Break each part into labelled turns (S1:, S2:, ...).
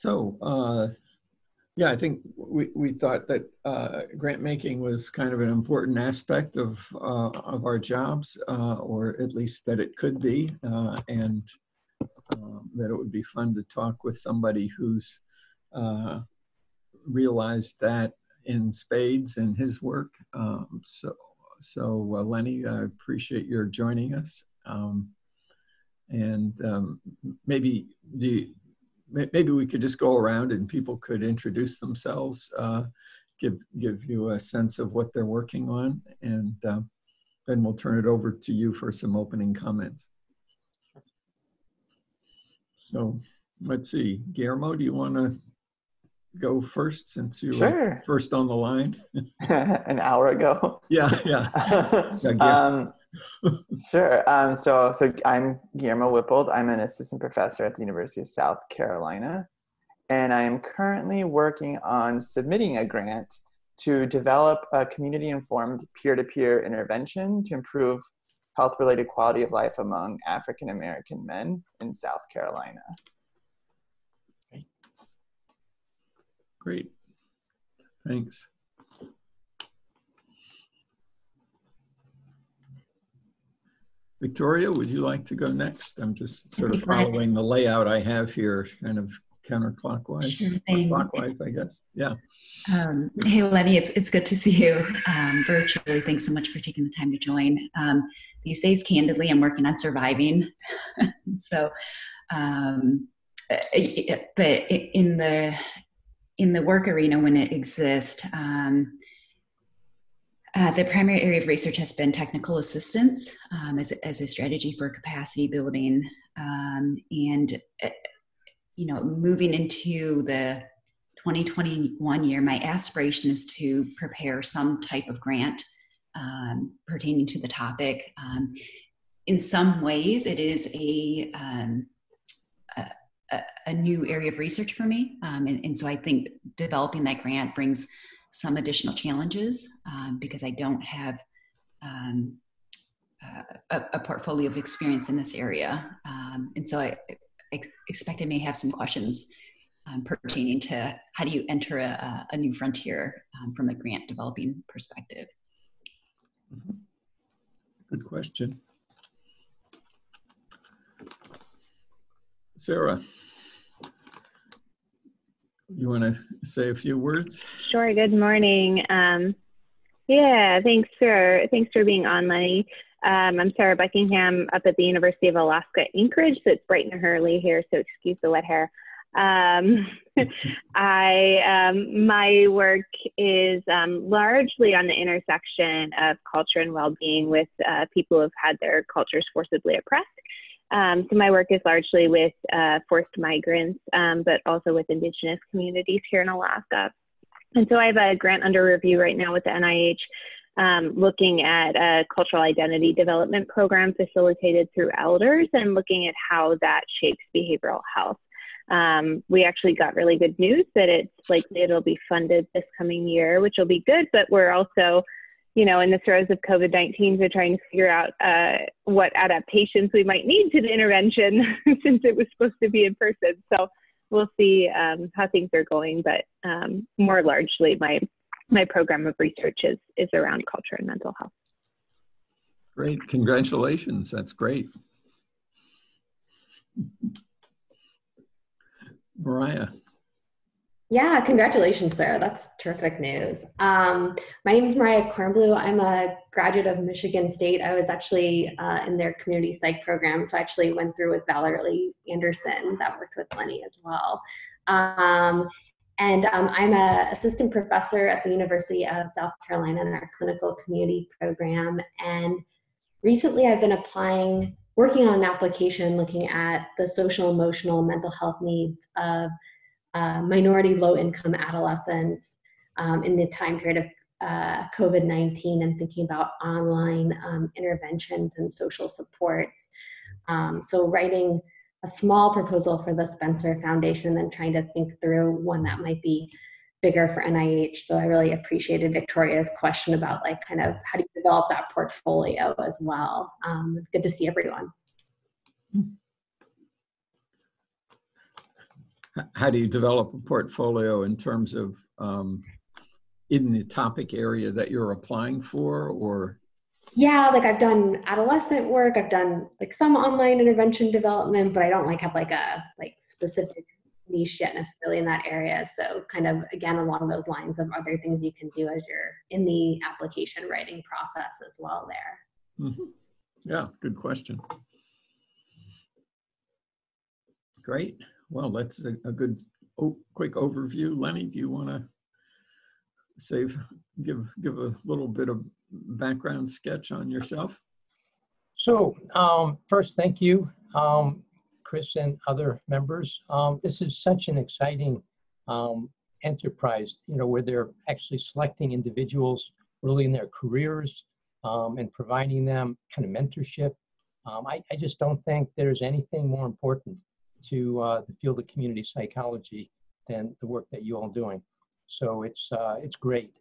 S1: So, yeah, I think we thought that grant making was kind of an important aspect of our jobs, or at least that it could be, and that it would be fun to talk with somebody who's realized that in spades in his work. Lenny, I appreciate your joining us. Maybe we could just go around and people could introduce themselves, give you a sense of what they're working on, and then we'll turn it over to you for some opening comments. So let's see, Guillermo, do you want to go first since you were first on the line?
S2: An hour ago.
S1: Yeah.
S2: Sure. So I'm Guillermo Wippold. I'm an assistant professor at the University of South Carolina, and I am currently working on submitting a grant to develop a community-informed peer-to-peer intervention to improve health-related quality of life among African-American men in South Carolina.
S1: Great. Thanks. Victoria, would you like to go next? I'm just sort of following the layout I have here, kind of counterclockwise, or clockwise, I guess. Yeah.
S3: Hey, Lenny, it's good to see you virtually. Thanks so much for taking the time to join. These days, candidly, I'm working on surviving. So, but in the work arena, when it exists, the primary area of research has been technical assistance as a strategy for capacity building, and moving into the 2021 year, my aspiration is to prepare some type of grant pertaining to the topic. In some ways, it is a new area of research for me, and so I think developing that grant brings some additional challenges because I don't have a portfolio of experience in this area. And so I expect I may have some questions pertaining to how do you enter a new frontier from a grant developing perspective.
S1: Good question. Sarah, you want to say a few words?
S4: Sure. Good morning. Yeah, thanks for being on, Lenny. I'm Sarah Buckingham up at the University of Alaska Anchorage, so it's bright and early here, so excuse the wet hair. My work is largely on the intersection of culture and well-being with people who have had their cultures forcibly oppressed. So my work is largely with forced migrants, but also with Indigenous communities here in Alaska. And so I have a grant under review right now with the NIH, looking at a cultural identity development program facilitated through elders and looking at how that shapes behavioral health. We actually got really good news that it's likely it'll be funded this coming year, which will be good, but we're also, in the throes of COVID-19, we're trying to figure out what adaptations we might need to the intervention since it was supposed to be in person. So we'll see how things are going, but more largely my program of research is around culture and mental health.
S1: Great, congratulations, that's great. Mariah.
S5: Yeah, congratulations, Sarah. That's terrific news. My name is Mariah Kornblue. I'm a graduate of Michigan State. I was actually in their community psych program, so I actually went through with Valerie Anderson that worked with Lenny as well. I'm an assistant professor at the University of South Carolina in our clinical community program. And recently I've been working on an application looking at the social, emotional, mental health needs of minority low-income adolescents in the time period of COVID-19 and thinking about online interventions and social supports. So writing a small proposal for the Spencer Foundation and then trying to think through one that might be bigger for NIH. So I really appreciated Victoria's question about kind of how do you develop that portfolio as well. Good to see everyone.
S1: how do you develop a portfolio in terms of in the topic area that you're applying for, or?
S5: Yeah, like I've done adolescent work, I've done like some online intervention development, but I don't like have like a specific niche yet necessarily in that area. So kind of again along those lines of other things you can do as you're in the application writing process as well there.
S1: Mm-hmm. Yeah, good question. Great. Well, that's a good quick overview. Lenny, do you want to give a little bit of background sketch on yourself?
S6: So first, thank you, Chris and other members. This is such an exciting enterprise, where they're actually selecting individuals early in their careers and providing them kind of mentorship. I just don't think there's anything more important to the field of community psychology than the work that you all are doing. So it's great.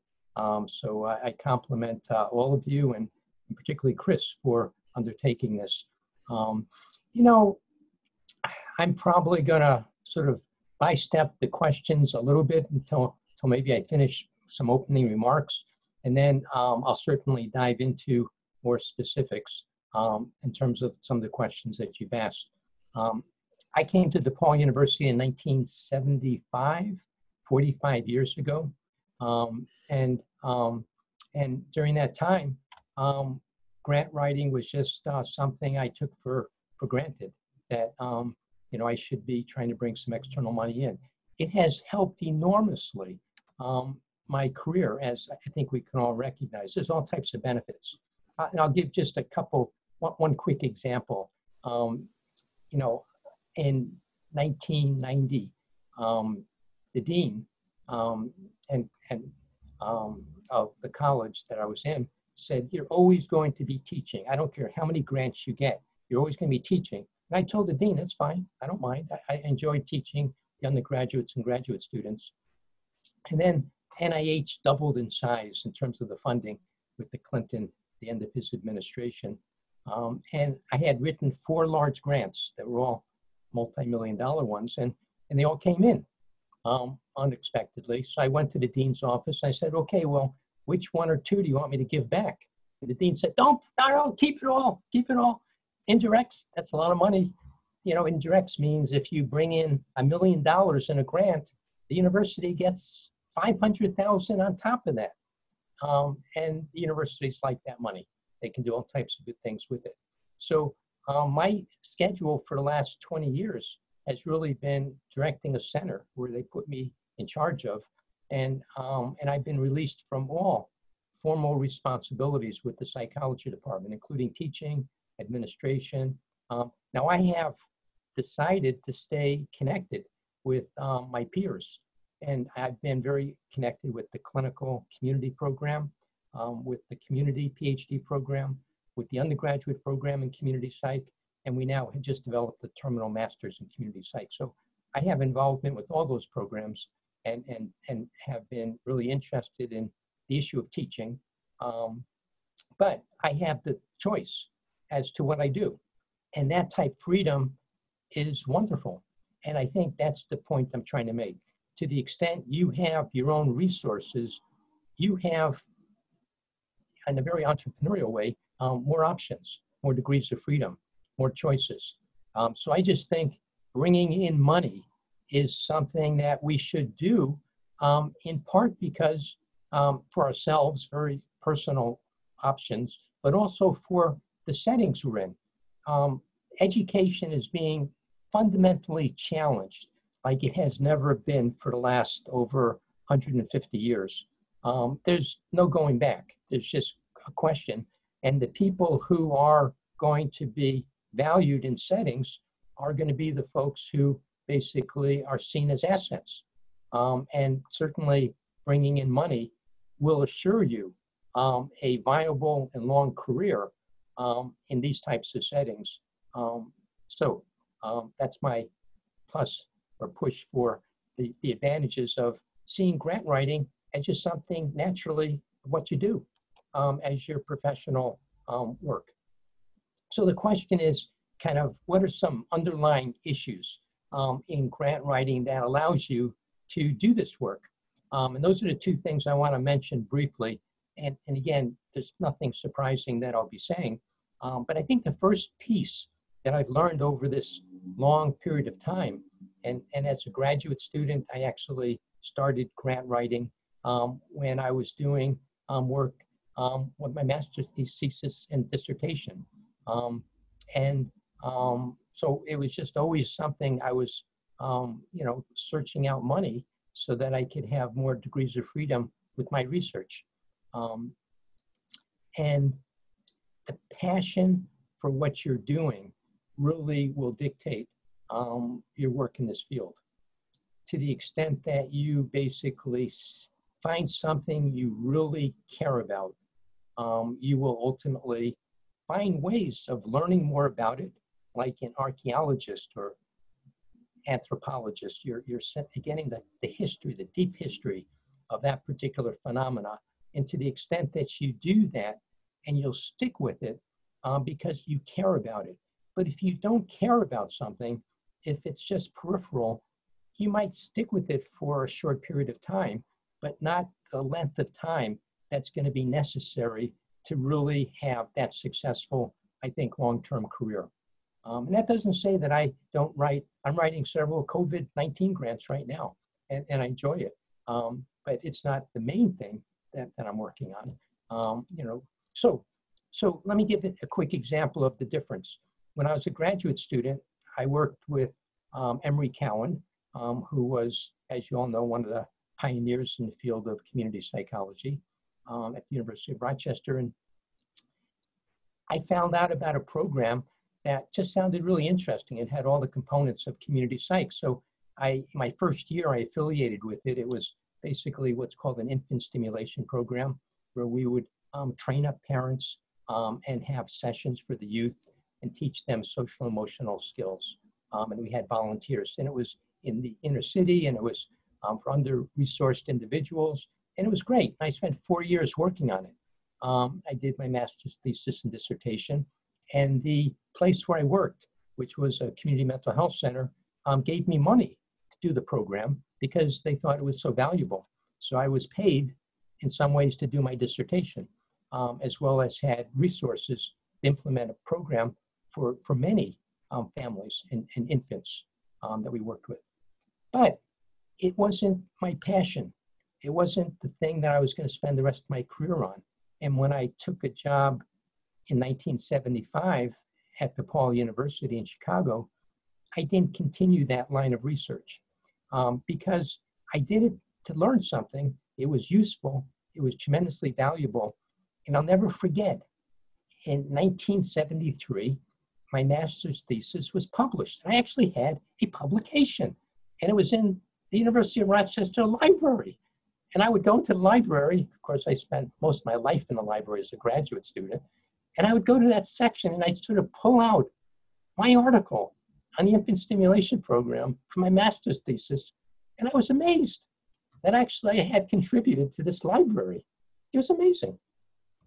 S6: So I compliment all of you, and particularly Chris for undertaking this. I'm probably gonna sort of bystep the questions a little bit until maybe I finish some opening remarks, and then I'll certainly dive into more specifics in terms of some of the questions that you've asked. I came to DePaul University in 1975, 45 years ago. And during that time, grant writing was just something I took for granted, that I should be trying to bring some external money in. It has helped enormously my career, as I think we can all recognize. There's all types of benefits. And I'll give just one quick example. In 1990, the dean of the college that I was in said, "You're always going to be teaching. I don't care how many grants you get. You're always going to be teaching." And I told the dean, "That's fine. I don't mind. I enjoy teaching the undergraduates and graduate students." And then NIH doubled in size in terms of the funding with the end of his administration. And I had written 4 large grants that were all multi-million-dollar ones, and they all came in unexpectedly. So I went to the dean's office and I said, "Okay, well, which 1 or 2 do you want me to give back?" And the dean said, "Don't, keep it all, keep it all. Indirects, that's a lot of money. Indirects means if you bring in $1 million in a grant, the university gets $500,000 on top of that." And the universities like that money. They can do all types of good things with it. So my schedule for the last 20 years has really been directing a center where they put me in charge of, and I've been released from all formal responsibilities with the psychology department, including teaching, administration. Now I have decided to stay connected with my peers, and I've been very connected with the clinical community program, with the community PhD program, with the undergraduate program in community psych, and we now have just developed the terminal master's in community psych. So I have involvement with all those programs and have been really interested in the issue of teaching. But I have the choice as to what I do. And that type of freedom is wonderful. And I think that's the point I'm trying to make. To the extent you have your own resources, you have, in a very entrepreneurial way, more options, more degrees of freedom, more choices. So I just think bringing in money is something that we should do, in part because for ourselves, very personal options, but also for the settings we're in. Education is being fundamentally challenged like it has never been for the last over 150 years. There's no going back. There's just a question. And the people who are going to be valued in settings are going to be the folks who basically are seen as assets. And certainly bringing in money will assure you a viable and long career in these types of settings. So that's my plus or push for the advantages of seeing grant writing as just something naturally what you do as your professional work. So the question is kind of what are some underlying issues in grant writing that allows you to do this work. And those are the two things I want to mention briefly. And again, there's nothing surprising that I'll be saying. But I think the first piece that I've learned over this long period of time, and as a graduate student, I actually started grant writing when I was doing work with my master's thesis and dissertation. So it was just always something I was, searching out money so that I could have more degrees of freedom with my research. And the passion for what you're doing really will dictate your work in this field. To the extent that you basically find something you really care about, you will ultimately find ways of learning more about it, like an archaeologist or anthropologist. You're getting the history, the deep history of that particular phenomena. And to the extent that you do that, and you'll stick with it because you care about it. But if you don't care about something, if it's just peripheral, you might stick with it for a short period of time, but not the length of time that's going to be necessary to really have that successful, I think, long-term career. And that doesn't say that I don't write. I'm writing several COVID-19 grants right now, and I enjoy it. But it's not the main thing that I'm working on. So let me give it a quick example of the difference. When I was a graduate student, I worked with Emory Cowan, who was, as you all know, one of the pioneers in the field of community psychology at the University of Rochester. And I found out about a program that just sounded really interesting. It had all the components of community psych. So my first year, I affiliated with it. It was basically what's called an infant stimulation program, where we would train up parents and have sessions for the youth and teach them social emotional skills. And we had volunteers, and it was in the inner city, and it was for under-resourced individuals, and it was great. I spent 4 years working on it. I did my master's thesis and dissertation, and the place where I worked, which was a community mental health center, gave me money to do the program because they thought it was so valuable. So I was paid in some ways to do my dissertation, as well as had resources to implement a program for many families and infants that we worked with. But it wasn't my passion. It wasn't the thing that I was going to spend the rest of my career on. And when I took a job in 1975 at DePaul University in Chicago, I didn't continue that line of research because I did it to learn something. It was useful. It was tremendously valuable. And I'll never forget, in 1973, my master's thesis was published. I actually had a publication, and it was in the University of Rochester library. And I would go to the library. Of course, I spent most of my life in the library as a graduate student. And I would go to that section, and I'd sort of pull out my article on the infant stimulation program for my master's thesis. And I was amazed that actually I had contributed to this library. It was amazing.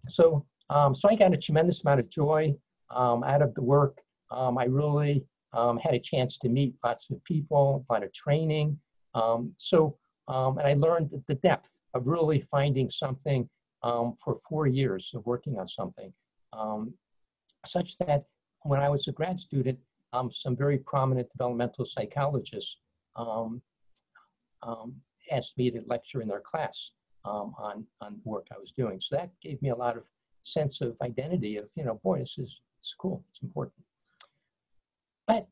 S6: So I got a tremendous amount of joy out of the work. I really had a chance to meet lots of people, a lot of training. And I learned the depth of really finding something for 4 years of working on something, such that when I was a grad student, some very prominent developmental psychologists asked me to lecture in their class on the work I was doing. So that gave me a lot of sense of identity of, boy, it's cool, it's important. But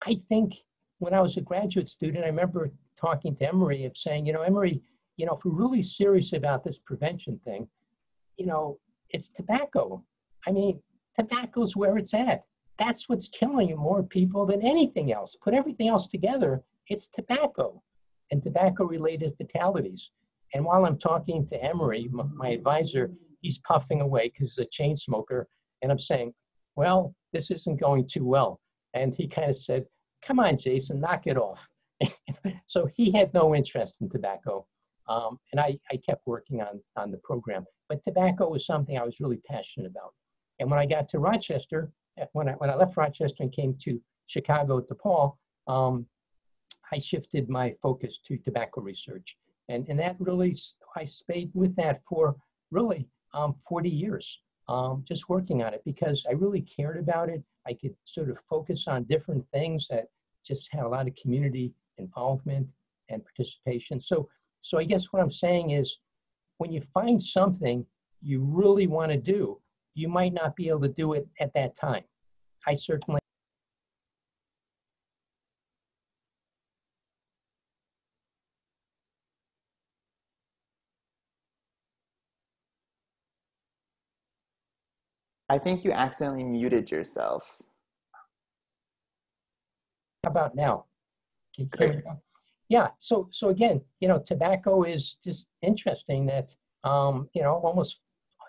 S6: I think when I was a graduate student, I remember talking to Emory and saying, Emory, if we're really serious about this prevention thing, it's tobacco. I mean, tobacco's where it's at. That's what's killing more people than anything else. Put everything else together, it's tobacco and tobacco-related fatalities. And while I'm talking to Emory, my advisor, he's puffing away because he's a chain smoker. And I'm saying, well, this isn't going too well. And he kind of said, come on, Jason, knock it off. So he had no interest in tobacco. And I kept working on the program. But tobacco was something I was really passionate about. And when I got to Rochester, when I left Rochester and came to Chicago at DePaul, I shifted my focus to tobacco research. And that really, I stayed with that for really 40 years, just working on it because I really cared about it. I could sort of focus on different things that just had a lot of community involvement and participation. So I guess what I'm saying is when you find something you really want to do, you might not be able to do it at that time. I certainly.
S2: I think you accidentally muted yourself.
S6: How about now? Can you hear me now? Yeah, so again, tobacco is just interesting that, almost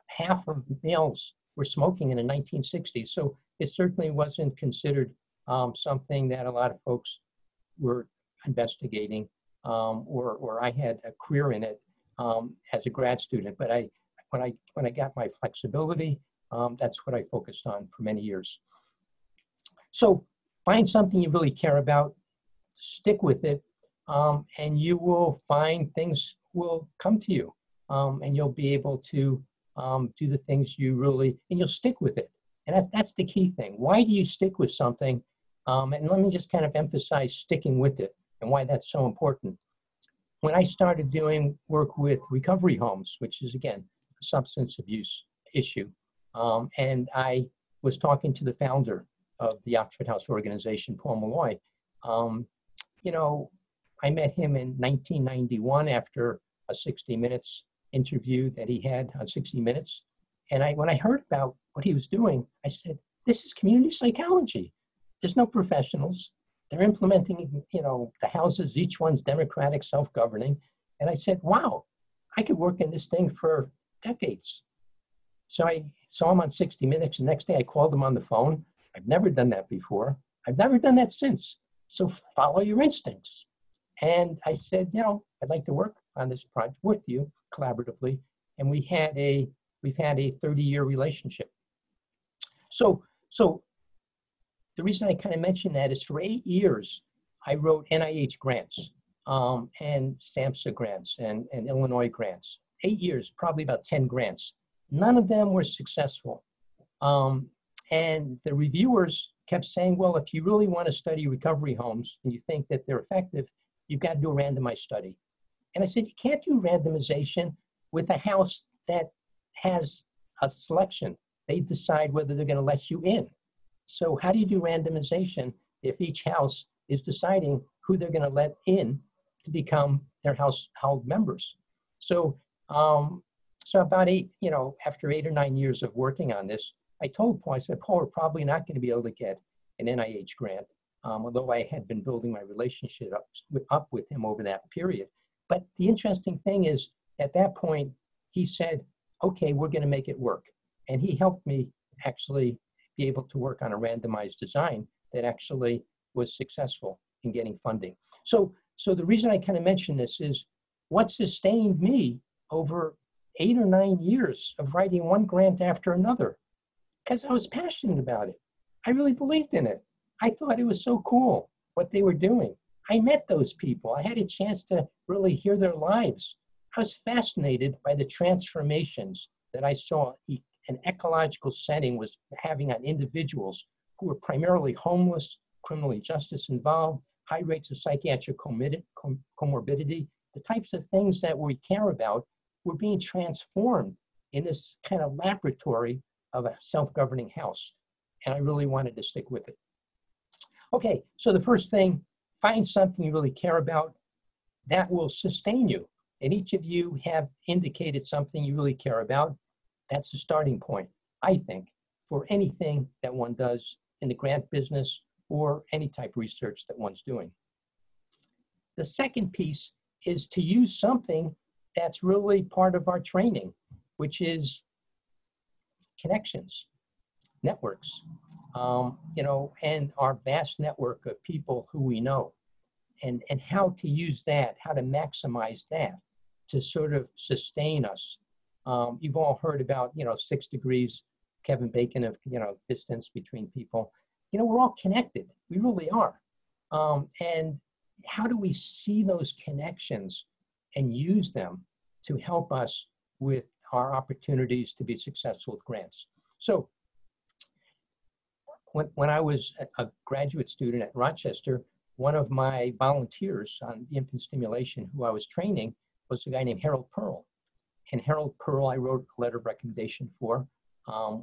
S6: half of males were smoking in the 1960s. So it certainly wasn't considered something that a lot of folks were investigating, or I had a career in it as a grad student. But when I got my flexibility, that's what I focused on for many years. So find something you really care about, stick with it, and you will find things will come to you, and you'll be able to do the things you really, and you'll stick with it. And that's the key thing. Why do you stick with something? And let me just kind of emphasize sticking with it and why that's so important. When I started doing work with recovery homes, which is, again, a substance abuse issue, and I was talking to the founder of the Oxford House organization, Paul Malloy. I met him in 1991 after a 60 Minutes interview that he had on 60 Minutes. And when I heard about what he was doing, I said, this is community psychology. There's no professionals. They're implementing, the houses, each one's democratic, self-governing. And I said, wow, I could work in this thing for decades. So I saw him on 60 Minutes. The next day I called him on the phone. I've never done that before. I've never done that since. So follow your instincts. And I said, I'd like to work on this project with you collaboratively. And we've had a 30-year relationship. So the reason I kind of mentioned that is for 8 years, I wrote NIH grants and SAMHSA grants and Illinois grants. 8 years, probably about 10 grants. None of them were successful. And the reviewers kept saying, well, if you really want to study recovery homes and you think that they're effective, you've got to do a randomized study. And I said, you can't do randomization with a house that has a selection. They decide whether they're going to let you in. So how do you do randomization if each house is deciding who they're going to let in to become their household members? So about after 8 or 9 years of working on this, I told Paul, I said, Paul, we're probably not going to be able to get an NIH grant, although I had been building my relationship up with him over that period. But the interesting thing is, at that point, he said, okay, we're going to make it work. And he helped me actually be able to work on a randomized design that actually was successful in getting funding. So the reason I kind of mention this is what sustained me over 8 or 9 years of writing one grant after another, because I was passionate about it. I really believed in it. I thought it was so cool what they were doing. I met those people. I had a chance to really hear their lives. I was fascinated by the transformations that I saw an ecological setting was having on individuals who were primarily homeless, criminally justice involved, high rates of psychiatric comorbidity. The types of things that we care about were being transformed in this kind of laboratory of a self-governing house. And I really wanted to stick with it. Okay, so the first thing, find something you really care about that will sustain you. And each of you have indicated something you really care about. That's the starting point, I think, for anything that one does in the grant business or any type of research that one's doing. The second piece is to use something that's really part of our training, which is connections, networks, and our vast network of people who we know, and how to use that, how to maximize that to sort of sustain us. You've all heard about, 6 degrees, Kevin Bacon of, distance between people. We're all connected. We really are. And how do we see those connections and use them to help us with our opportunities to be successful with grants? So when I was a graduate student at Rochester, one of my volunteers on infant stimulation who I was training was a guy named Harold Pearl. And Harold Pearl, I wrote a letter of recommendation for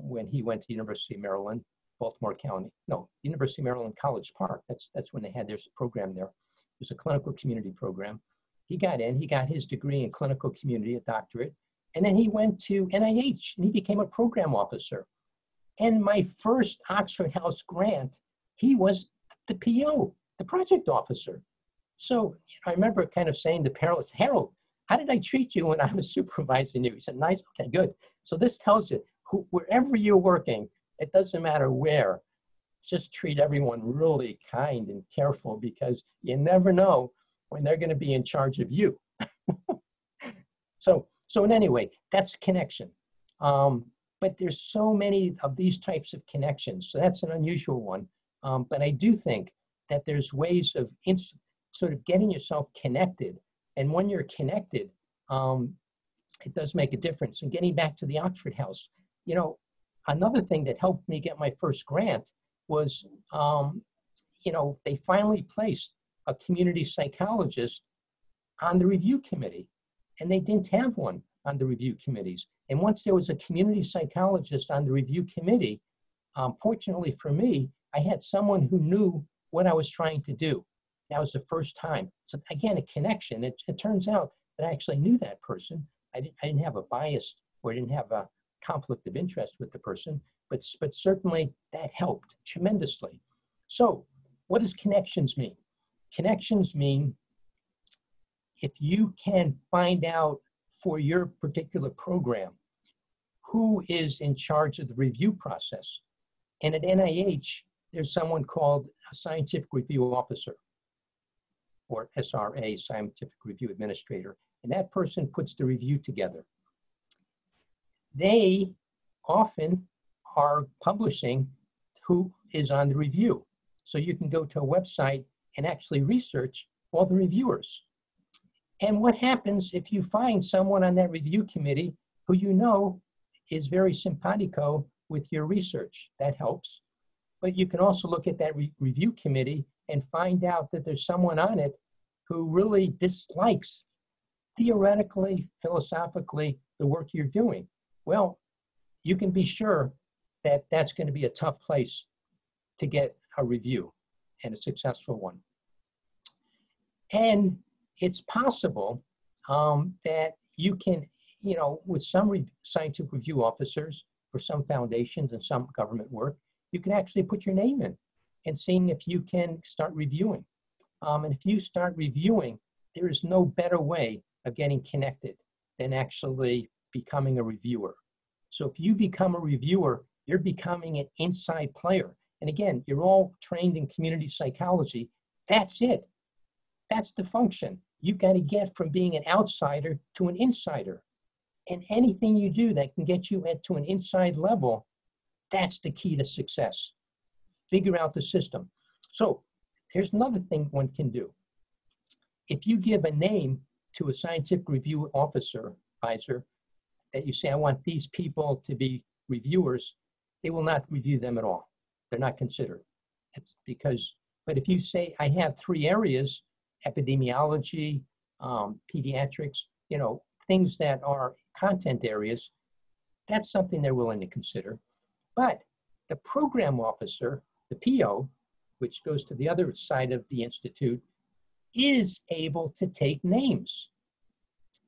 S6: when he went to the University of Maryland, Baltimore County. No, University of Maryland, College Park. That's when they had their program there. It was a clinical community program. He got in, he got his degree in clinical community, a doctorate, and then he went to NIH and he became a program officer. And my first Oxford House grant, he was the PO, the project officer. So I remember kind of saying to Harold, Harold, how did I treat you when I was supervising you? He said, nice, okay, good. So this tells you, wherever you're working, it doesn't matter where, just treat everyone really kind and careful, because you never know when they're going to be in charge of you. So in any way, that's a connection. But there's so many of these types of connections. So that's an unusual one. But I do think that there's ways of sort of getting yourself connected. And when you're connected, it does make a difference. And getting back to the Oxford House, you know, another thing that helped me get my first grant was, you know, they finally placed a community psychologist on the review committee, and they didn't have one on the review committees. And once there was a community psychologist on the review committee, fortunately for me, I had someone who knew what I was trying to do. That was the first time. So again, a connection. It turns out that I actually knew that person. I didn't have a bias, or I didn't have a conflict of interest with the person, but certainly that helped tremendously. So what does connections mean? Connections mean if you can find out for your particular program who is in charge of the review process. And at NIH, there's someone called a scientific review officer, or SRA, Scientific Review Administrator, and that person puts the review together. They often are publishing who is on the review. So you can go to a website and actually research all the reviewers. And what happens if you find someone on that review committee who you know is very simpatico with your research? That helps. But you can also look at that review committee and find out that there's someone on it who really dislikes, theoretically, philosophically, the work you're doing. Well, you can be sure that that's going to be a tough place to get a review, and a successful one. And it's possible that you can, you know, with some scientific review officers for some foundations and some government work, you can actually put your name in and seeing if you can start reviewing. And if you start reviewing, there is no better way of getting connected than actually becoming a reviewer. So if you become a reviewer, you're becoming an inside player. And again, you're all trained in community psychology. That's it. That's the function. You've got to get from being an outsider to an insider. And anything you do that can get you to an inside level, that's the key to success. Figure out the system. So here's another thing one can do. If you give a name to a scientific review officer, advisor, that you say, I want these people to be reviewers, they will not review them at all. They're not considered. It's because, but if you say, I have 3 areas, epidemiology, pediatrics, you know, things that are content areas, that's something they're willing to consider. But the program officer, the PO, which goes to the other side of the institute, is able to take names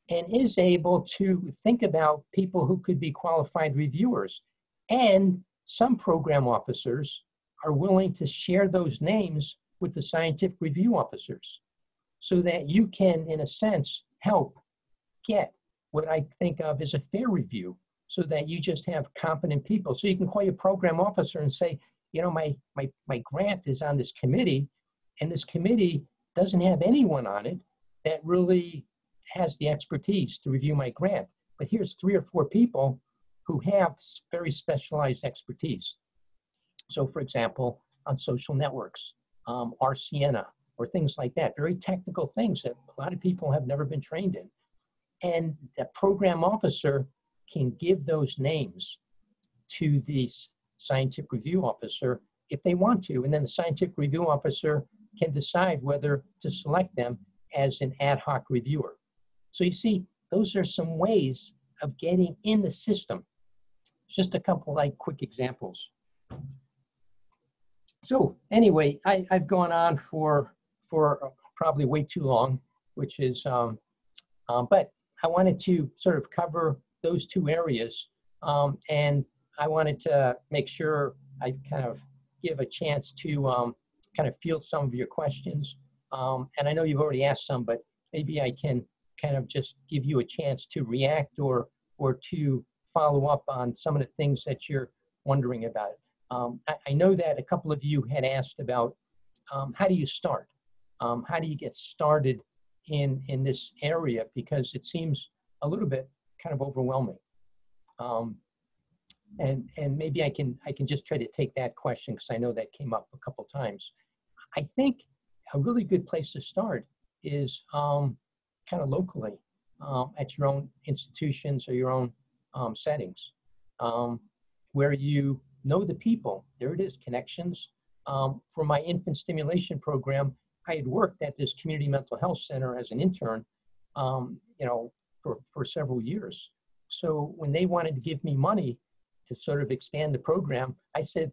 S6: and is able to think about people who could be qualified reviewers. And some program officers are willing to share those names with the scientific review officers so that you can, in a sense, help get what I think of as a fair review, so that you just have competent people. So you can call your program officer and say, you know, my grant is on this committee, and this committee doesn't have anyone on it that really has the expertise to review my grant. But here's 3 or 4 people who have very specialized expertise. So for example, on social networks, RCNA, or things like that, very technical things that a lot of people have never been trained in. And the program officer can give those names to the scientific review officer if they want to, and then the scientific review officer can decide whether to select them as an ad hoc reviewer. So you see, those are some ways of getting in the system. Just a couple like quick examples. So anyway, I've gone on for probably way too long, which is, but I wanted to sort of cover those two areas, and I wanted to make sure I kind of give a chance to kind of field some of your questions. And I know you've already asked some, but maybe I can kind of just give you a chance to react or to follow up on some of the things that you're wondering about. I know that a couple of you had asked about how do you start? How do you get started in this area? Because it seems a little bit kind of overwhelming. And maybe I can just try to take that question because I know that came up a couple times. I think a really good place to start is kind of locally at your own institutions or your own settings where you know the people. There it is, connections. For my infant stimulation program, I had worked at this community mental health center as an intern, you know, for several years. So when they wanted to give me money to sort of expand the program, I said,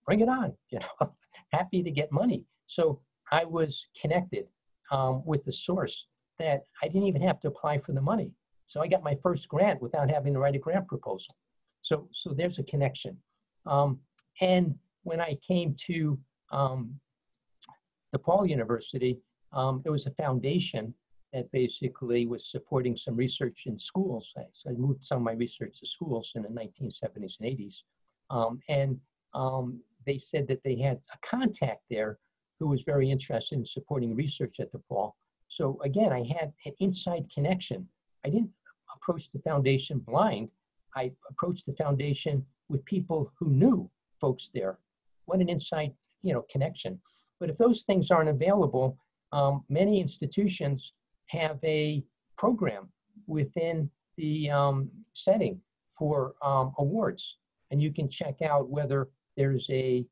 S6: bring it on, you know, happy to get money. So I was connected with the source that I didn't even have to apply for the money. So I got my first grant without having to write a grant proposal. So there's a connection. And when I came to DePaul University, there was a foundation that basically was supporting some research in schools. So I moved some of my research to schools in the 1970s and 80s. And they said that they had a contact there who was very interested in supporting research at DePaul. So again, I had an inside connection. I didn't approach the foundation blind. I approached the foundation with people who knew folks there. What an inside, you know, connection. But if those things aren't available, many institutions have a program within the setting for awards. And you can check out whether there's a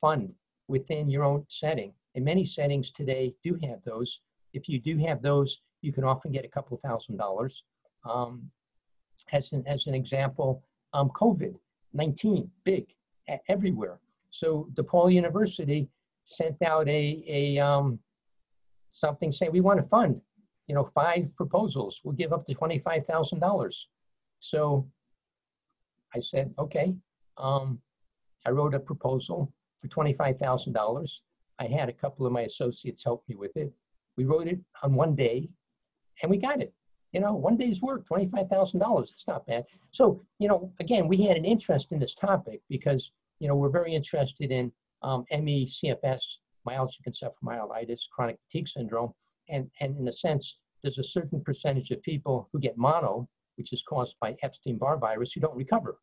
S6: fund within your own setting. And many settings today do have those. If you do have those, you can often get a couple $1,000. As an example, COVID-19, big, everywhere. So DePaul University sent out something saying, we want to fund, you know, 5 proposals. We'll give up to $25,000. So I said, okay. I wrote a proposal for $25,000. I had a couple of my associates help me with it. We wrote it on one day and we got it. You know, one day's work, $25,000, it's not bad. So, you know, again, we had an interest in this topic because, you know, we're very interested in ME, CFS, myalgic encephalomyelitis, chronic fatigue syndrome. And in a sense, there's a certain percentage of people who get mono, which is caused by Epstein-Barr virus, who don't recover.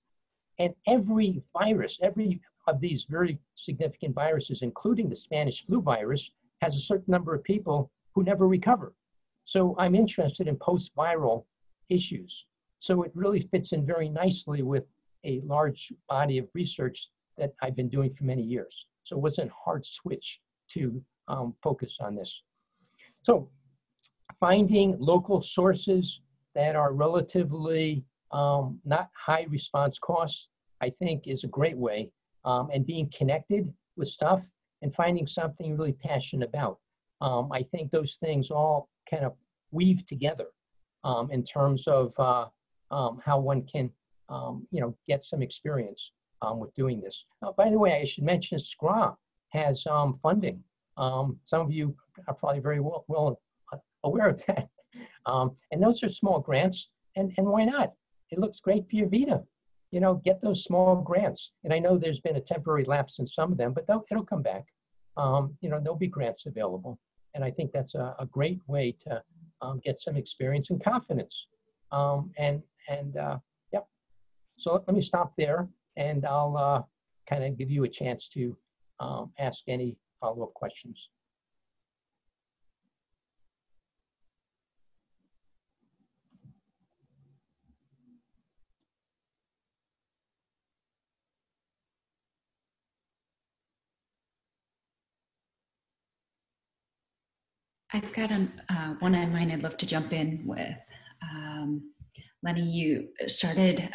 S6: And every virus, every of these very significant viruses, including the Spanish flu virus, has a certain number of people who never recover. So I'm interested in post-viral issues. So it really fits in very nicely with a large body of research that I've been doing for many years. So it wasn't a hard switch to focus on this. So finding local sources that are relatively not high response costs, I think is a great way. And being connected with stuff and finding something really passionate about. I think those things all kind of weave together in terms of how one can, you know, get some experience with doing this. By the way, I should mention SCRA has funding. Some of you are probably very well aware of that. And those are small grants, and why not? It looks great for your Vita. You know, get those small grants. And I know there's been a temporary lapse in some of them, but it'll come back. You know, there'll be grants available. And I think that's a great way to get some experience and confidence. Yeah. So let me stop there, and I'll kind of give you a chance to ask any follow-up questions.
S3: I've got one on mine I'd love to jump in with. Lenny, you started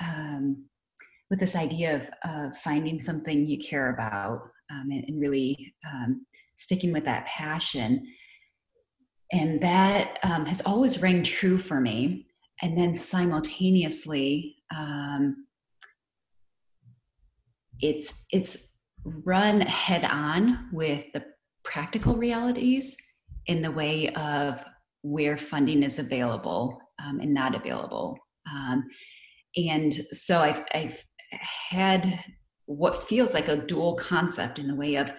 S3: with this idea of finding something you care about and really sticking with that passion. And that has always rang true for me. And then simultaneously, it's run head on with the practical realities in the way of where funding is available and not available. And so I've had what feels like a dual concept in the way of,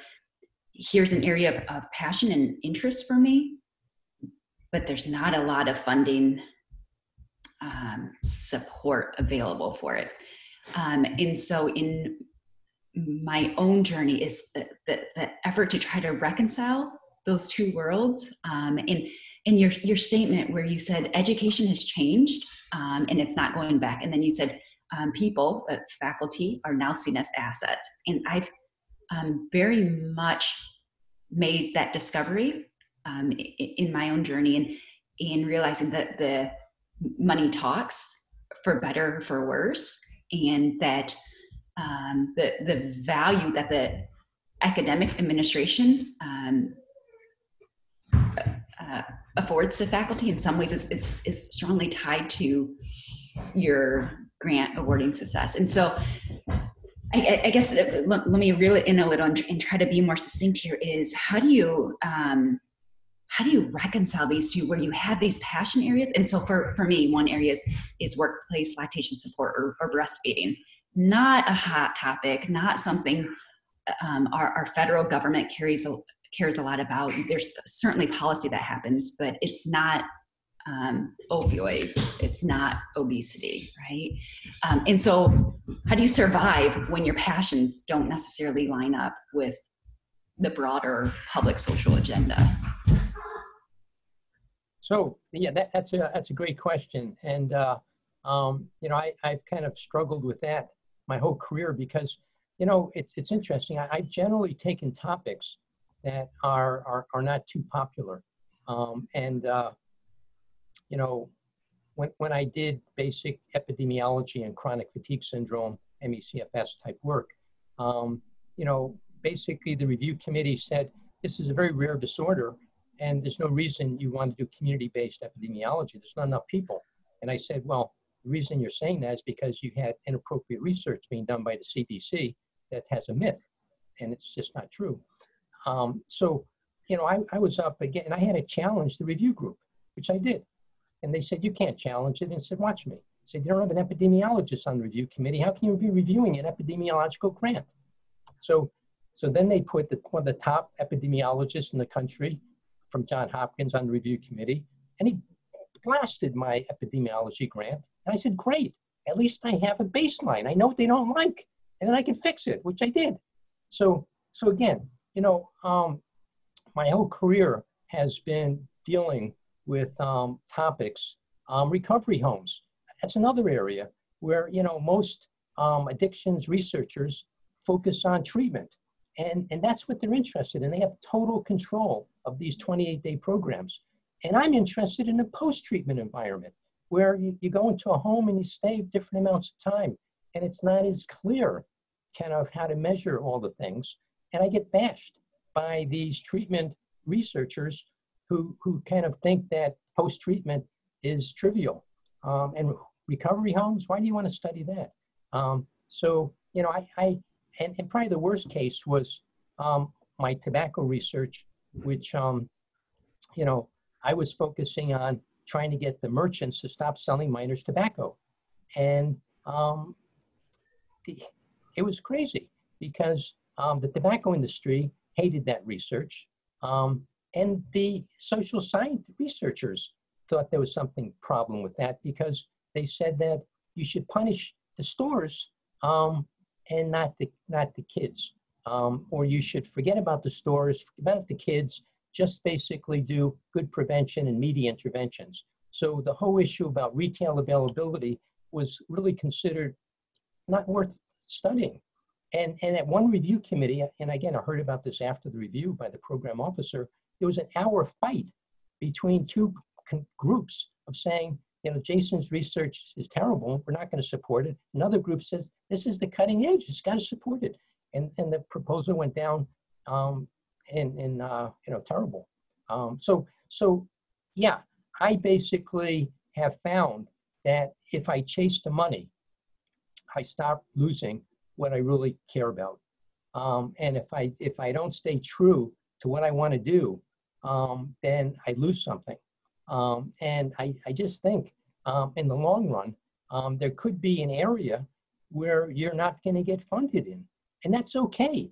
S3: here's an area of passion and interest for me, but there's not a lot of funding support available for it. And so in my own journey is the effort to try to reconcile those two worlds. And in your statement where you said education has changed and it's not going back. And then you said people, faculty, are now seen as assets. And I've very much made that discovery in my own journey, and in realizing that the money talks, for better or for worse, and that the value that the academic administration affords to faculty in some ways is strongly tied to your grant awarding success. And so I guess let me reel it in a little and try to be more succinct here is, how do you reconcile these two where you have these passion areas? And so for me, one area is workplace lactation support or breastfeeding. Not a hot topic, not something our federal government cares a lot about. There's certainly policy that happens, but it's not opioids, it's not obesity, right? And so how do you survive when your passions don't necessarily line up with the broader public social agenda?
S6: So yeah, that's a great question. And you know, I've kind of struggled with that my whole career because, you know, it's interesting. I've generally taken topics that are not too popular. You know, when I did basic epidemiology and chronic fatigue syndrome, MECFS type work, you know, basically the review committee said, this is a very rare disorder and there's no reason you want to do community-based epidemiology. There's not enough people. And I said, well, the reason you're saying that is because you had inappropriate research being done by the CDC that has a myth, and it's just not true. So, you know, I was up again, and I had to challenge the review group, which I did. And they said, you can't challenge it. And I said, watch me. I said, you don't have an epidemiologist on the review committee. How can you be reviewing an epidemiological grant? So then they put one of the top epidemiologists in the country from Johns Hopkins on the review committee, and he blasted my epidemiology grant. And I said, great, at least I have a baseline. I know what they don't like, and then I can fix it, which I did. So again, you know, my whole career has been dealing with topics, recovery homes. That's another area where, you know, most addictions researchers focus on treatment. And that's what they're interested in. They have total control of these 28-day programs. And I'm interested in a post-treatment environment where you go into a home and you stay different amounts of time. And it's not as clear kind of how to measure all the things. And I get bashed by these treatment researchers who kind of think that post-treatment is trivial. And recovery homes, why do you want to study that? So, you know, and probably the worst case was my tobacco research, which, you know, I was focusing on trying to get the merchants to stop selling minors tobacco. And it was crazy because the tobacco industry hated that research. And the social science researchers thought there was something problem with that because they said that you should punish the stores and not the kids. or you should forget about the stores, forget about the kids, just basically do good prevention and media interventions. So the whole issue about retail availability was really considered not worth studying. And at one review committee, and again, I heard about this after the review by the program officer, there was an hour fight between two groups of saying, you know, Jason's research is terrible, we're not going to support it. Another group says, this is the cutting edge, it's got to support it. And the proposal went down terrible. So yeah, I basically have found that if I chase the money, I stop losing what I really care about. And if I don't stay true to what I want to do, then I lose something. And I just think in the long run, there could be an area where you're not going to get funded in. And that's okay.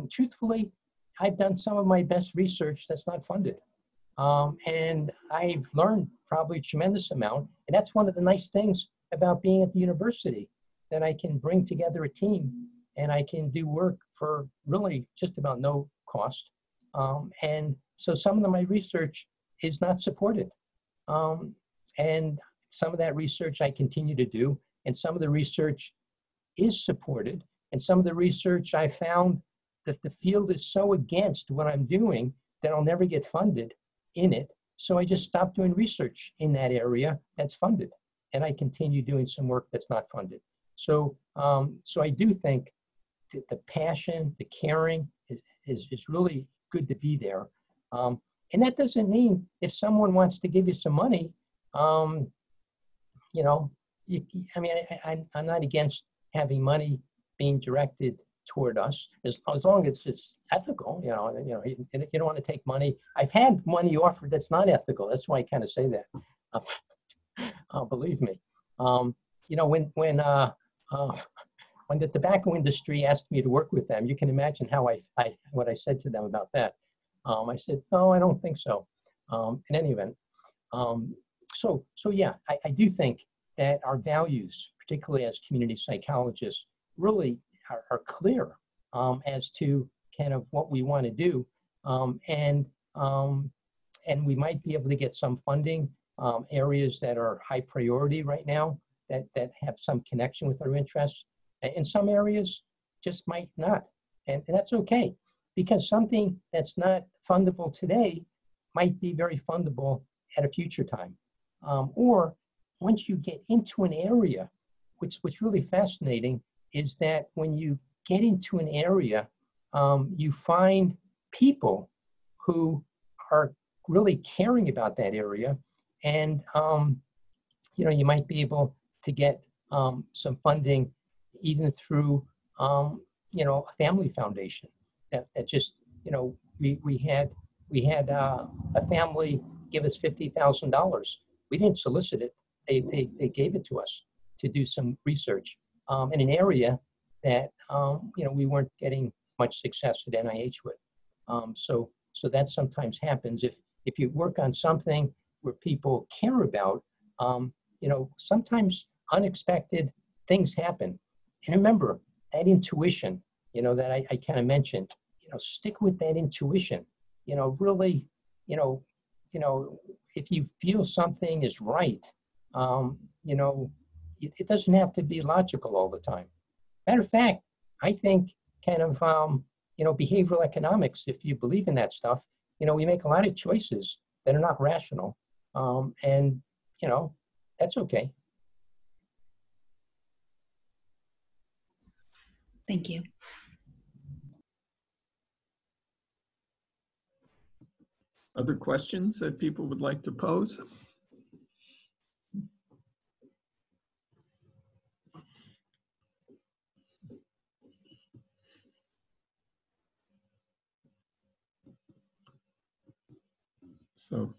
S6: Truthfully, I've done some of my best research that's not funded. And I've learned probably a tremendous amount. And that's one of the nice things about being at the university, that I can bring together a team and I can do work for really just about no cost. And so some of my research is not supported. And some of that research I continue to do, and some of the research is supported. And some of the research I found that the field is so against what I'm doing that I'll never get funded in it. So I just stopped doing research in that area that's funded. And I continue doing some work that's not funded. So I do think that the passion, the caring is really good to be there. And that doesn't mean if someone wants to give you some money, you know, I'm not against having money being directed toward us, as long as it's ethical. You don't want to take money. I've had money offered that's not ethical. That's why I kind of say that. Believe me. You know, when the tobacco industry asked me to work with them, you can imagine how what I said to them about that. I said, no, I don't think so. In any event, so yeah, I do think that our values, particularly as community psychologists, really are clear as to kind of what we want to do, and we might be able to get some funding areas that are high priority right now that have some connection with our interests. In some areas, just might not, and that's okay, because something that's not fundable today might be very fundable at a future time. Or once you get into an area, what's really fascinating is that when you get into an area, you find people who are really caring about that area, and you know, you might be able to get some funding even through you know, a family foundation that just, you know, we had a family give us $50,000. We didn't solicit it. They gave it to us to do some research in an area that you know, we weren't getting much success at NIH with. So that sometimes happens if you work on something where people care about. You know, sometimes unexpected things happen. And remember that intuition, you know, that I kind of mentioned. You know, stick with that intuition. You know, really, you know, if you feel something is right, you know, it doesn't have to be logical all the time. Matter of fact, I think kind of, you know, behavioral economics, if you believe in that stuff, you know, we make a lot of choices that are not rational. And, you know, that's okay.
S3: Thank you.
S1: Other questions that people would like to pose? So,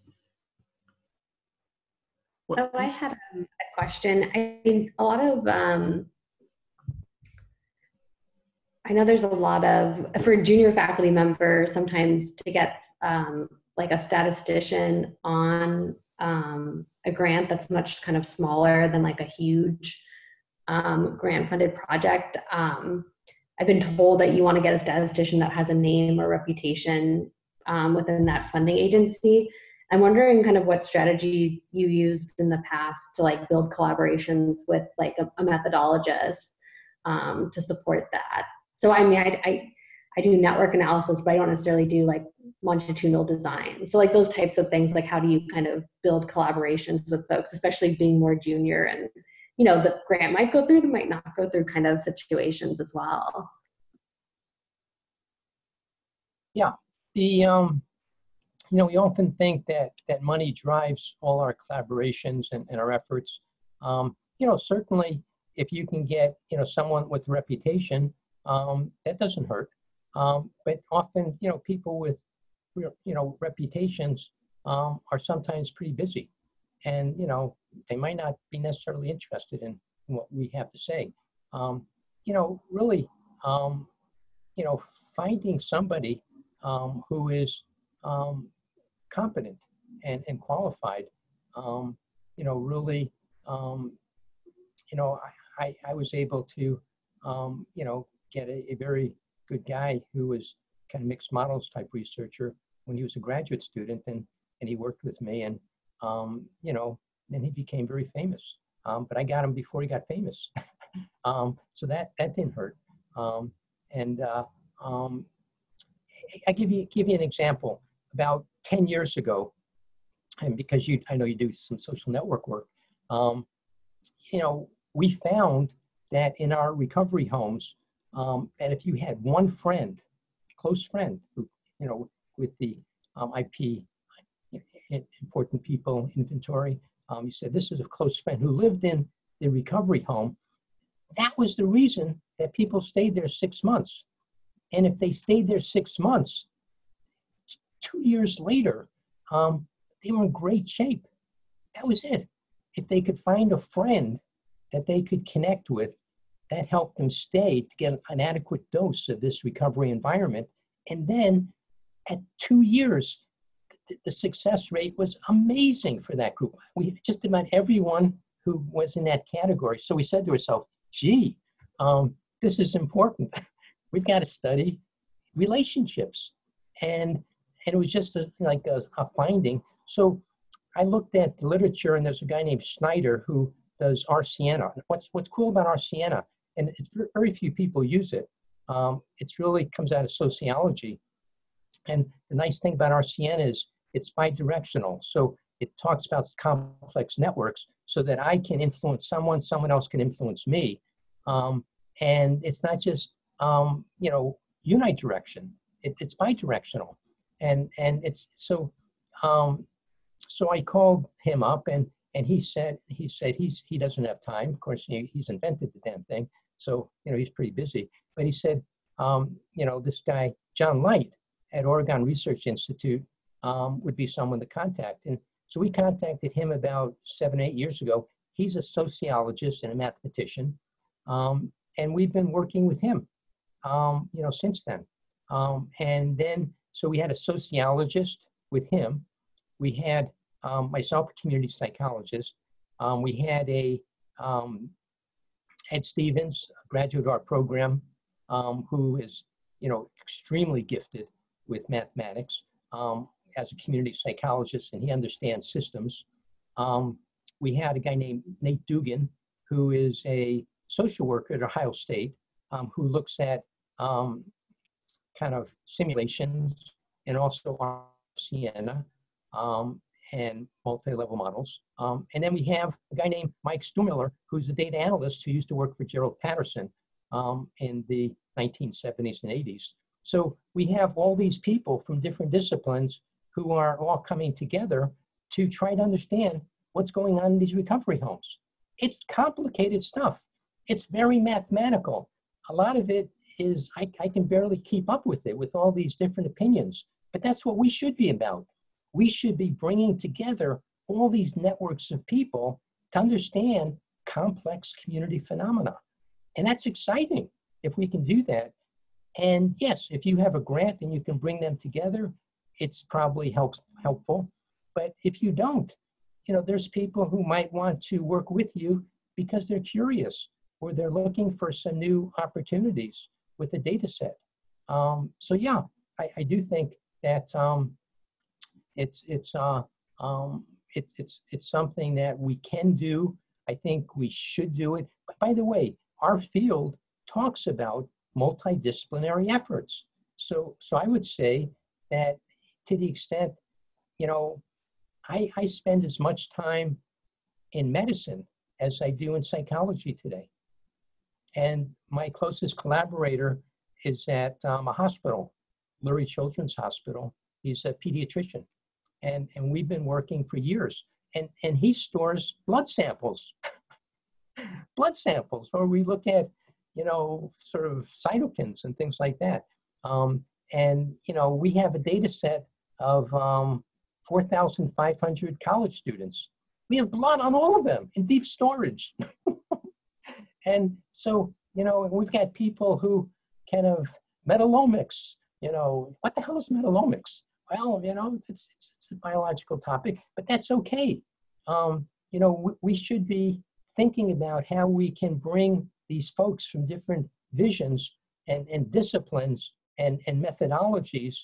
S5: Oh, I had a question. I mean, a lot of, I know there's a lot of, for junior faculty members, sometimes to get like a statistician on a grant that's much kind of smaller than like a huge grant funded project. I've been told that you want to get a statistician that has a name or reputation within that funding agency. I'm wondering kind of what strategies you used in the past to like build collaborations with like a methodologist to support that. So I mean, I do network analysis, but I don't necessarily do like longitudinal design. So like those types of things, like how do you kind of build collaborations with folks, especially being more junior and, you know, the grant might go through, they might not go through kind of situations as well.
S6: Yeah, you know, we often think that money drives all our collaborations and our efforts. You know, certainly if you can get, you know, someone with a reputation, that doesn't hurt. But often, you know, people with, you know, reputations are sometimes pretty busy, and, you know, they might not be necessarily interested in what we have to say. You know, really, you know, finding somebody who is competent and qualified, you know, really, you know, I was able to, you know, get a very good guy who was kind of mixed models type researcher when he was a graduate student, and he worked with me, and, you know, then he became very famous. But I got him before he got famous. So that didn't hurt. I give you an example. About 10 years ago, and because I know you do some social network work, you know, we found that in our recovery homes, that if you had one friend, close friend, who, you know, with the IP, important people inventory, you said this is a close friend who lived in the recovery home, that was the reason that people stayed there 6 months. And if they stayed there 6 months, 2 years later, they were in great shape. That was it. If they could find a friend that they could connect with, that helped them stay to get an adequate dose of this recovery environment. And then at 2 years, the success rate was amazing for that group. We just about everyone who was in that category. So we said to ourselves, gee, this is important. We've got to study relationships. And it was just like a finding. So I looked at the literature, and there's a guy named Schneider who does RCNA. What's cool about RCNA, and it's very few people use it. It's really comes out of sociology. And the nice thing about RCNA is it's bidirectional. So it talks about complex networks so that I can influence someone else can influence me. And it's not just, you know, unidirection. It's bidirectional. And it's so, so I called him up, and he said he doesn't have time. Of course, he's invented the damn thing. So, you know, he's pretty busy. But he said, you know, this guy, John Light at Oregon Research Institute, would be someone to contact. And so we contacted him about 7 or 8 years ago. He's a sociologist and a mathematician. And we've been working with him, you know, since then. And then, so we had a sociologist with him. We had myself, a community psychologist. We had Ed Stevens, a graduate of our program, who is, you know, extremely gifted with mathematics as a community psychologist, and he understands systems. We had a guy named Nate Dugan, who is a social worker at Ohio State, who looks at kind of simulations and also Siena and multi-level models. And then we have a guy named Mike Stumiller, who's a data analyst who used to work for Gerald Patterson in the 1970s and 80s. So we have all these people from different disciplines who are all coming together to try to understand what's going on in these recovery homes. It's complicated stuff. It's very mathematical. A lot of it is, I can barely keep up with it, with all these different opinions, but that's what we should be about. We should be bringing together all these networks of people to understand complex community phenomena. And that's exciting if we can do that. And yes, if you have a grant and you can bring them together, it's probably helpful. But if you don't, you know, there's people who might want to work with you because they're curious or they're looking for some new opportunities with a data set. So yeah, I do think that it's something that we can do. I think we should do it. But by the way, our field talks about multidisciplinary efforts. So I would say that to the extent, you know, I spend as much time in medicine as I do in psychology today. And my closest collaborator is at a hospital, Lurie Children's Hospital. He's a pediatrician. And we've been working for years. And he stores blood samples. Blood samples where we look at, you know, sort of cytokines and things like that. And, you know, we have a data set of 4,500 college students. We have blood on all of them in deep storage. And so, you know, we've got people who kind of metabolomics, you know, what the hell is metabolomics? Well, you know, it's a biological topic, but that's okay. You know, we should be thinking about how we can bring these folks from different visions and disciplines and methodologies,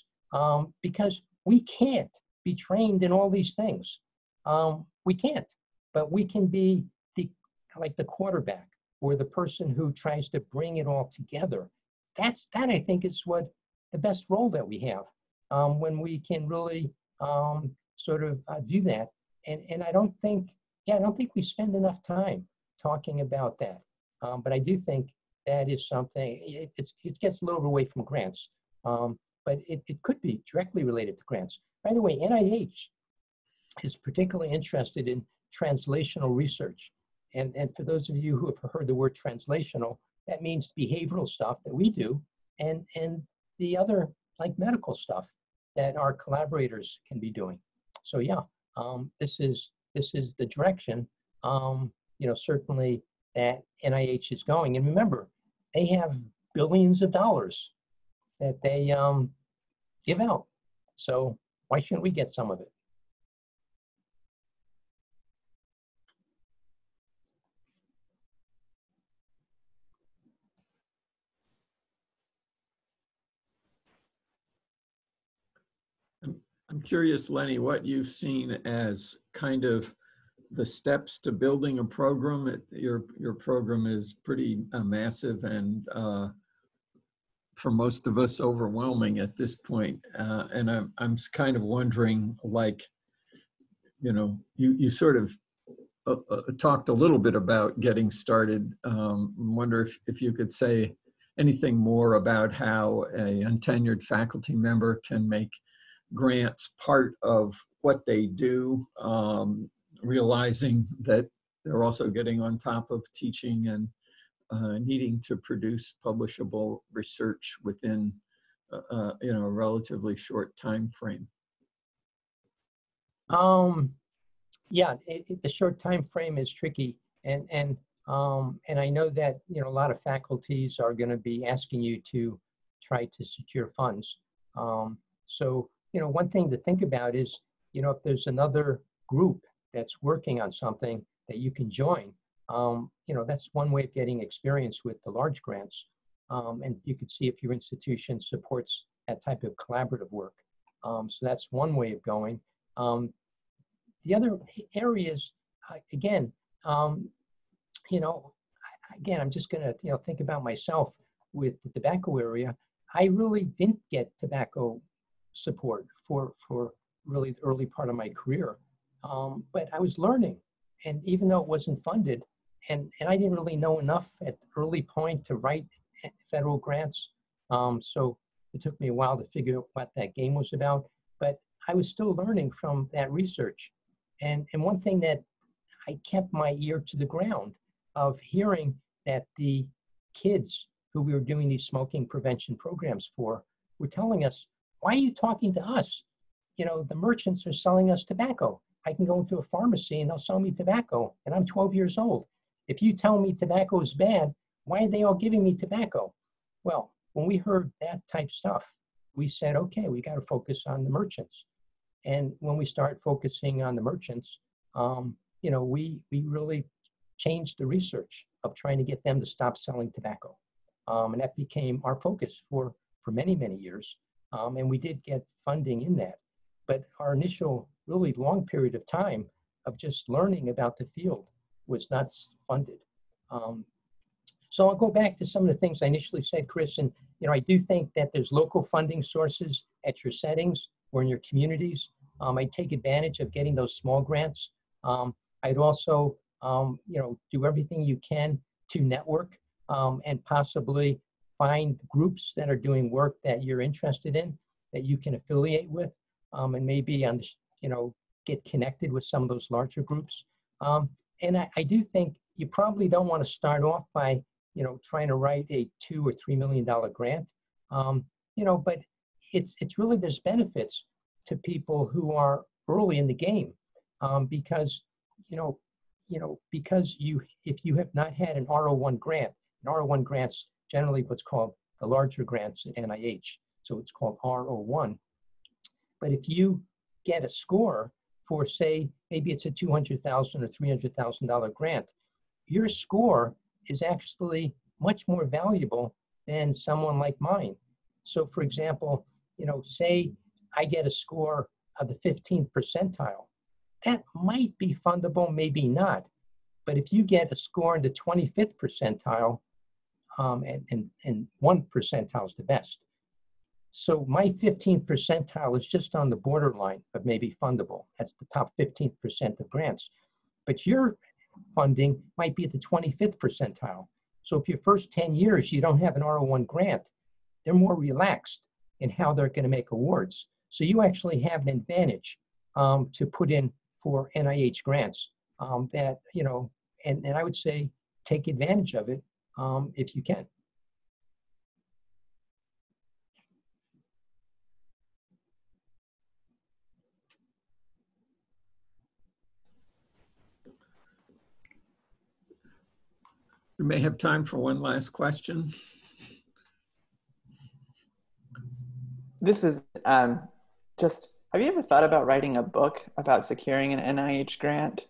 S6: because we can't be trained in all these things. We can't, but we can be like the quarterback or the person who tries to bring it all together. That I think is what the best role that we have, when we can really sort of do that. And I don't think we spend enough time talking about that. But I do think that is something, it gets a little bit away from grants, but it could be directly related to grants. By the way, NIH is particularly interested in translational research. And for those of you who have heard the word translational, that means behavioral stuff that we do, and the other like medical stuff that our collaborators can be doing. So yeah, this is the direction, you know, certainly that NIH is going. And remember, they have billions of dollars that they give out. So why shouldn't we get some of it?
S1: I'm curious, Lenny, what you've seen as kind of the steps to building a program. Your program is pretty massive and for most of us overwhelming at this point. And I'm kind of wondering, like, you know, you sort of talked a little bit about getting started. Wonder if you could say anything more about how a untenured faculty member can make grants part of what they do, realizing that they're also getting on top of teaching and needing to produce publishable research within you know, a relatively short time frame.
S6: Yeah, the short time frame is tricky, and I know that, you know, a lot of faculties are going to be asking you to try to secure funds. So, you know, one thing to think about is, you know, if there's another group that's working on something that you can join, you know, that's one way of getting experience with the large grants. And you can see if your institution supports that type of collaborative work. So that's one way of going. The other areas, again, you know, again, I'm just going to, you know, think about myself with the tobacco area. I really didn't get tobacco support for really the early part of my career. But I was learning, and even though it wasn't funded, and I didn't really know enough at the early point to write federal grants. So it took me a while to figure out what that game was about, but I was still learning from that research. And one thing that I kept my ear to the ground of hearing that the kids who we were doing these smoking prevention programs for were telling us, why are you talking to us? You know, the merchants are selling us tobacco. I can go into a pharmacy and they'll sell me tobacco, and I'm 12 years old. If you tell me tobacco is bad, why are they all giving me tobacco? Well, when we heard that type stuff, we said, okay, we got to focus on the merchants. And when we started focusing on the merchants, you know, we really changed the research of trying to get them to stop selling tobacco. And that became our focus for many, many years. And we did get funding in that. But our initial really long period of time of just learning about the field was not funded. So I'll go back to some of the things I initially said, Chris, and I do think that there's local funding sources at your settings or in your communities. I'd take advantage of getting those small grants. I'd also, do everything you can to network and possibly find groups that are doing work that you're interested in, that you can affiliate with, and maybe get connected with some of those larger groups. And I do think you probably don't want to start off by trying to write a $2 or $3 million grant, but it's really, there's benefits to people who are early in the game, because if you have not had an R01 grant, an R01 grant's generally what's called the larger grants at NIH, so it's called R01. But if you get a score for, say, maybe it's a $200,000 or $300,000 grant, your score is actually much more valuable than someone like mine. So for example, say I get a score of the 15th percentile, that might be fundable, maybe not. But if you get a score in the 25th percentile, and 1 percentile is the best. So my 15th percentile is just on the borderline of maybe fundable. That's the top 15% of grants. But your funding might be at the 25th percentile. So if your first 10 years you don't have an R01 grant, they're more relaxed in how they're going to make awards. So you actually have an advantage to put in for NIH grants that, and I would say take advantage of it if you can.
S1: We may have time for one last question.
S2: This is just, have you ever thought about writing a book about securing an NIH grant?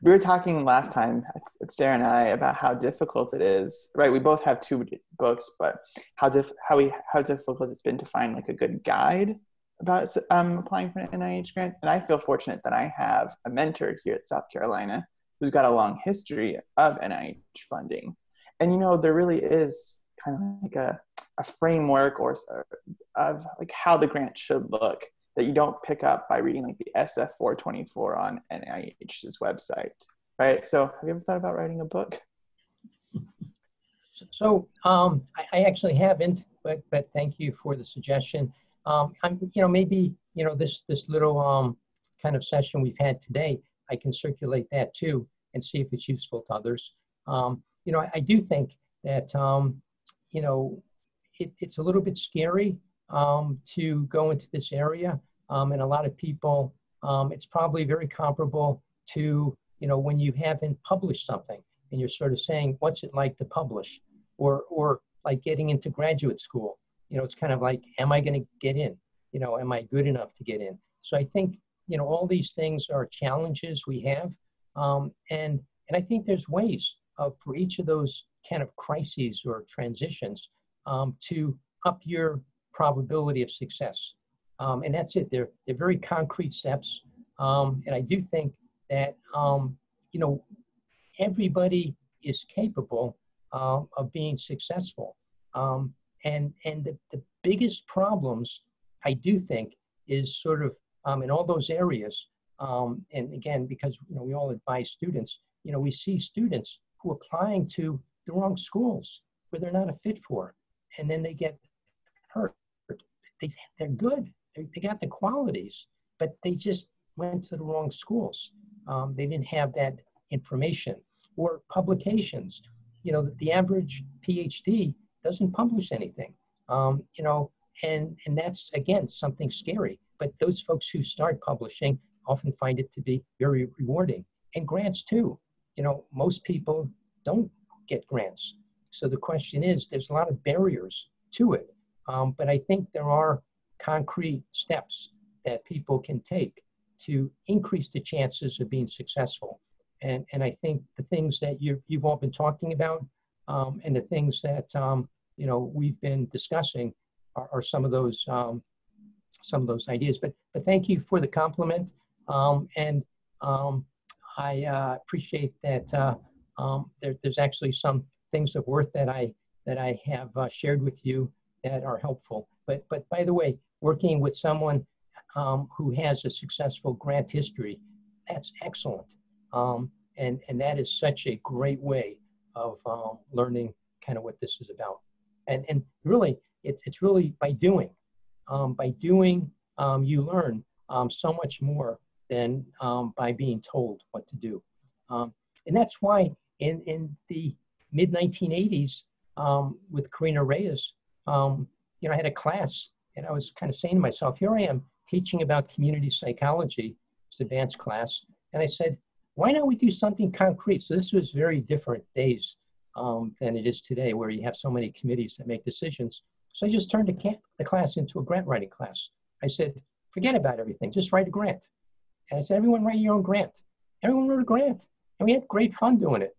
S2: We were talking last time, Sarah and I, about how difficult it is, right? We both have 2 books, but how difficult it's been to find like a good guide about applying for an NIH grant. And I feel fortunate that I have a mentor here at South Carolina who's got a long history of NIH funding. And, there really is kind of like a framework of like how the grant should look that you don't pick up by reading like the SF 424 on NIH's website, right? So have you ever thought about writing a book?
S6: So I actually haven't, but thank you for the suggestion. Maybe, this little kind of session we've had today, I can circulate that too and see if it's useful to others. I do think that, it's a little bit scary to go into this area. And a lot of people, it's probably very comparable to, when you haven't published something and you're sort of saying, what's it like to publish? Or like getting into graduate school. It's kind of like, am I going to get in? Am I good enough to get in? So I think, all these things are challenges we have. And I think there's ways for each of those kind of crises or transitions to up your probability of success. And that's it. They're very concrete steps. And I do think that, everybody is capable of being successul. And the biggest problems, I do think, is sort of in all those areas. And again, because we all advise students, we see students who are applying to the wrong schools where they're not a fit for, and then they get hurt. They're good. They got the qualities, but they just went to the wrong schools. They didn't have that information. Or publications. The average PhD doesn't publish anything. And that's, again, something scary. But those folks who start publishing often find it to be very rewarding. And grants too. Most people don't get grants. So the question is, there's a lot of barriers to it. But I think there are concrete steps that people can take to increase the chances of being successful. And I think the things that you've all been talking about, and the things that you know, we've been discussing are some of those ideas. But thank you for the compliment, and I appreciate that there's actually some things of worth that I have shared with you that are helpful. But by the way, working with someone who has a successful grant history, that's excellent. And that is such a great way of learning kind of what this is about. And really, it's really by doing. You learn so much more than by being told what to do. And that's why in the mid-1980s, with Karina Reyes, you know, I had a class, and I was kind of saying to myself, here I am teaching about community psychology, it's an advanced class, and I said, why don't we do something concrete? So this was very different days than it is today, where you have so many committees that make decisions. So I just turned the class into a grant writing class. I said, forget about everything, just write a grant. And I said, everyone write your own grant. Everyone wrote a grant, and we had great fun doing it.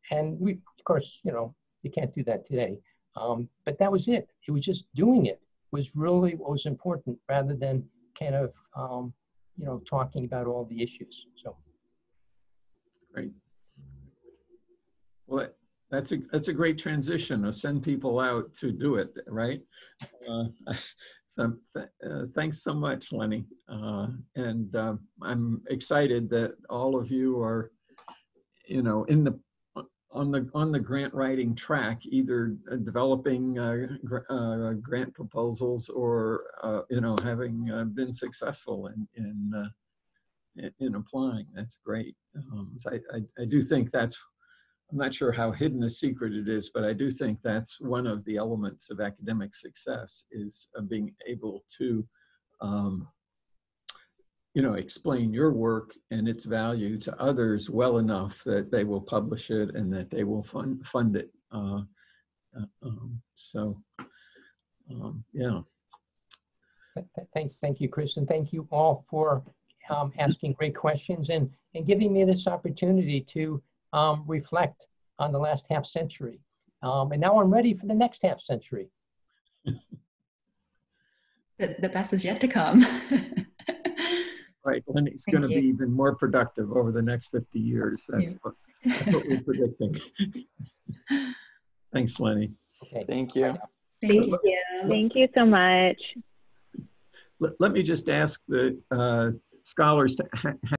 S6: And we, of course, you know, you can't do that today. But that was it. It was just doing it was really what was important, rather than kind of, you know, talking about all the issues. So.
S1: Great. Well, that's a great transition to send people out to do it, right? So thanks so much, Lenny. And I'm excited that all of you are, you know, on the grant writing track, either developing grant proposals or you know, having been successful in applying. That's great. So I do think that's, I'm not sure how hidden a secret it is, but I do think that's one of the elements of academic success, is being able to you know, explain your work and its value to others well enough that they will publish it and that they will fund it. Yeah.
S6: Thank you, Chris, and thank you all for asking great questions and giving me this opportunity to reflect on the last half century. And now I'm ready for the next half century.
S3: The best is yet to come.
S1: Right, and it's going to be even more productive over the next 50 years. That's what we're predicting. Thanks, Lenny.
S6: Okay.
S2: Thank you.
S5: Thank you.
S4: Thank you so much.
S1: Let me just ask the scholars to